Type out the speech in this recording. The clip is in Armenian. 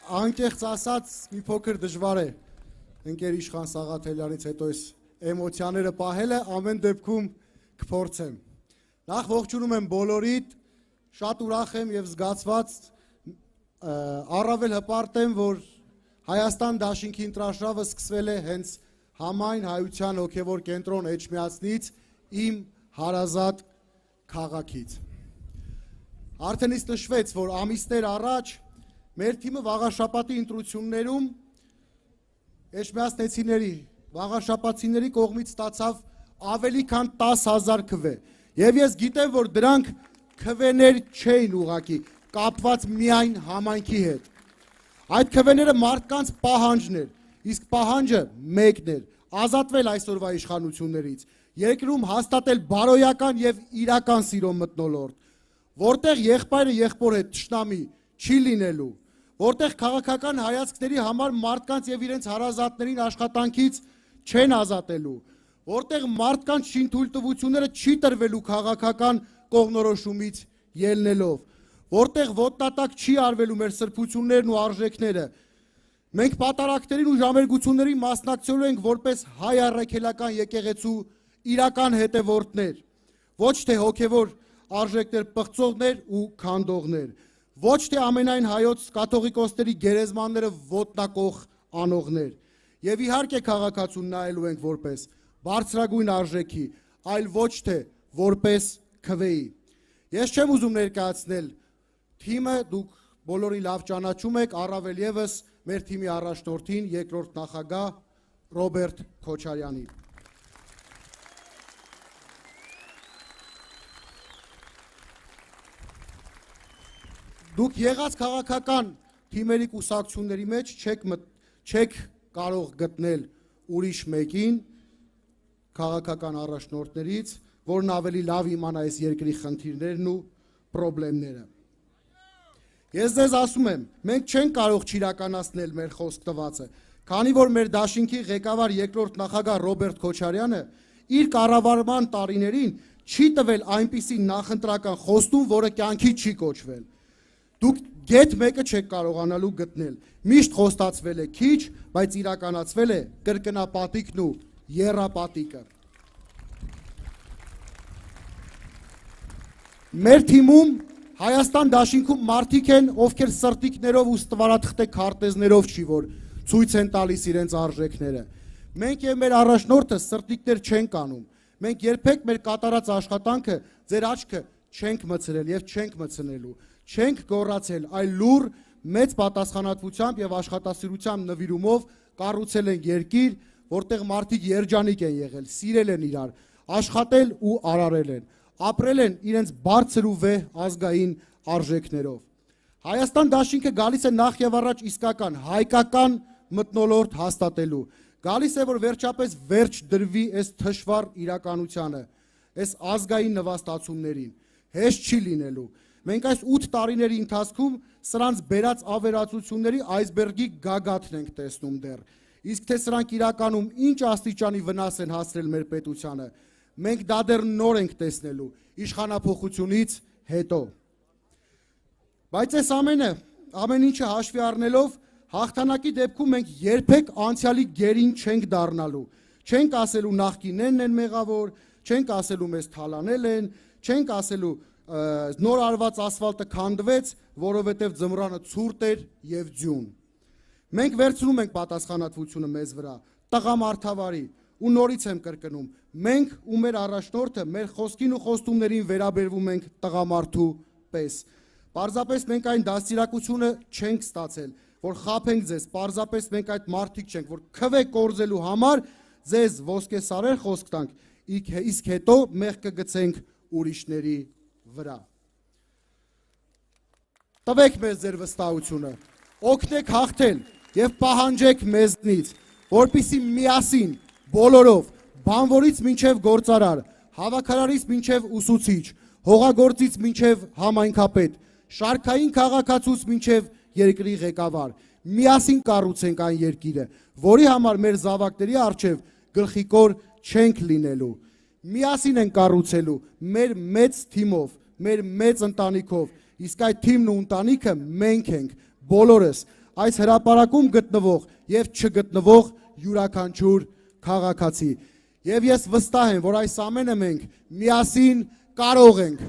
Անկեղծ ասած մի փոքր դժվար է ընկեր Իշխան Սաղաթելյանից հետո այս էմոցիաները պահելը, ամեն դեպքում կփորձեմ։ Նախ ողջունում եմ բոլորիդ, շատ ուրախ եմ եւ զգացված, առավել հպարտ եմ, որ Հայաստան դաշինքի ընտրաշավը սկսվել է հենց համայն հայության հոգևոր կենտրոն Էջմիածնից, իմ հարազատ քաղաքից։ Արդեն իսկ նշվեց, որ ամիսներ առաջ մեր թիմը վաղաշաբաթի ընտրություններում Էջմիածնեցիների, վաղաշաբաթցիների կողմից ստացավ ավելի քան 10,000 քվե։ Եվ ես գիտեմ, որ դրանք քվեներ չէին ուղղակի, կապված միայն համայնքի հետ։ Այդ քվեները մարդկանց պահանջն էր, իսկ պահանջը մեկն էր՝ ազատվել այսօրվա իշխանություններից, երկրում հաստատել բարոյական եւ իրական սիրո մթնոլորտ, որտեղ եղբայրը եղբոր հետ թշնամի չի լինելու, որտեղ քաղաքական հայացքների համար մարդկանց եւ իրենց հարազատներին աշխատանքից չեն ազատելու, որտեղ մարդկանց շինթույլտվությունները չի տրվելու քաղաքական կողմնորոշումից ելնելով, որտեղ ոտնատակ չի արվելու մեր սրբություններն ու արժեքները։ Մենք պատարակներին ու ժամերգություններին մասնակցելու ենք որպես հայ առաքելական եկեղեցու իրական հետևորդներ, ոչ թե հոգևոր արժեքներ պղծողներ ու քանդողներ, ոչ թե ամենայն հայոց կաթողիկոսների գերեզմանները ոտնակող անողներ։ Եվ իհարկե քաղաքացուն նայելու ենք որպես բարձրագույն արժեքի, այլ ոչ թե որպես քվեի։ Ես չեմ ուզում ներկայացնել թիմը, դուք բոլորի լավ ճանաչում եք, առավել եւս մեր թիմի առաջնորդին, երկրորդ նախագահ Ռոբերտ Քոչարյանին։ Դուք եղած քաղաքական թիմերի կուսակցությունների մեջ չեք կարող գտնել ուրիշ մեկին քաղաքական առաջնորդներից, որն ավելի լավ իմանա այս երկրի խնդիրներն ու խնդիրները։ Ես ձեզ ասում եմ, մենք չենք կարող չիրականացնել մեր խոսք տվածը, քանի որ մեր դաշինքի ղեկավար երկրորդ նախագահ Ռոբերտ Քոչարյանը իր կառավարման տարիներին չի տվել այնպիսի նախընտրական խոստում, որը կյանքի չի կոչվել։ Դուք գետ մեկը չեք կարողանալու գտնել։ Միշտ խոստացվել է քիչ, բայց իրականացվել է կրկնապատիկն ու եռապատիկը։ Մեր թիմում Հայաստան դաշինքում մարդիկ են, ովքեր սրտիկներով ու ստվարաթղթե քարտեզներով չի, որ ցույց են տալիս իրենց արժեքները։ Մենք եւ մեր առաջնորդը սրտիկներ չենք անում։ Մենք երբեք մեր կատարած աշխատանքը ձեր աչքը չենք մցրել եւ չենք մցնելու։ Չենք գոռացել, այլ լուր, մեծ պատասխանատվությամբ եւ աշխատասիրությամբ նվիրումով կառուցել են երկիր, որտեղ մարդիկ երջանիկ են եղել, սիրել են իրար, աշխատել ու արարել են, ապրել են իրենց բարձր ու վեհ ազգային արժեքներով։ Հայաստան դաշինքը գալիս է նախ եւ առաջ իսկական հայկական մթնոլորտ հաստատելու, գալիս է, որ վերջապես վերջ դրվի այս թշվառ իրականությանը, այս ազգային նվաստացումներին, հեշտ չի լինելու։ Մենք այս 8 տարիների ընթացքում սրանց բերած ավերածությունների այսբերգի գագաթն ենք տեսնում դեռ։ Իսկ թե սրանք իրականում ինչ աստիճանի վնաս են հասցրել մեր պետությանը, մենք դա դեռ նոր ենք տեսնելու իշխանափոխությունից հետո։ Բայց այս ամեն ինչը հաշվի առնելով, հաղթանակի դեպքում մենք երբեք անցյալի գերին չենք դառնալու։ Չենք ասելու նախկիններն են մեղավոր, չենք ասելու մեզ թալանել են, չենք ասելու նոր արված ասֆալտը քանդվեց, որովհետև ձմռանը ցուրտ էր եւ ձյուն։ Մենք վերցնում ենք պատասխանատվությունը մեզ վրա, տղամարդավարի, ու նորից եմ կրկնում, մենք ու մեր առաջնորդը մեր խոսքին ու խոստումներին վերաբերվում ենք տղամարդու պես։ Պարզապես մենք այն դաստիարակությունը չենք ստացել, որ խաբենք ձեզ, պարզապես մենք այդ մարդիկ չենք, որ քվե կորզելու համար ձեզ ոսկեսարեր խոսք տանք, իսկ հետո մեղք կգցենք ուրիշների վրա։ Տվեք մեզ ձեր վստահությունը, օգնեք հաղթել եւ պահանջեք մեզնից, որպեսզի միասին բոլորով, բանվորից մինչև գործարար, հավաքարարից մինչև ուսուցիչ, հողագործից մինչև համայնքապետ, շարքային քաղաքացուց մինչև երկրի ղեկավար, միասին կառուցենք այն երկիրը, որի համար մեր զավակների առջև գլխիկոր չենք լինելու։ Միասին են կառուցելու մեր մեծ թիմով, մեր մեծ ընտանիքով, իսկ այդ թիմն ու ընտանիքը մենք ենք, բոլորս, այս հրապարակում գտնվող եւ չգտնվող յուրաքանչյուր քաղաքացի։ Եվ ես վստահ եմ, որ այս ամենը մենք միասին կարող ենք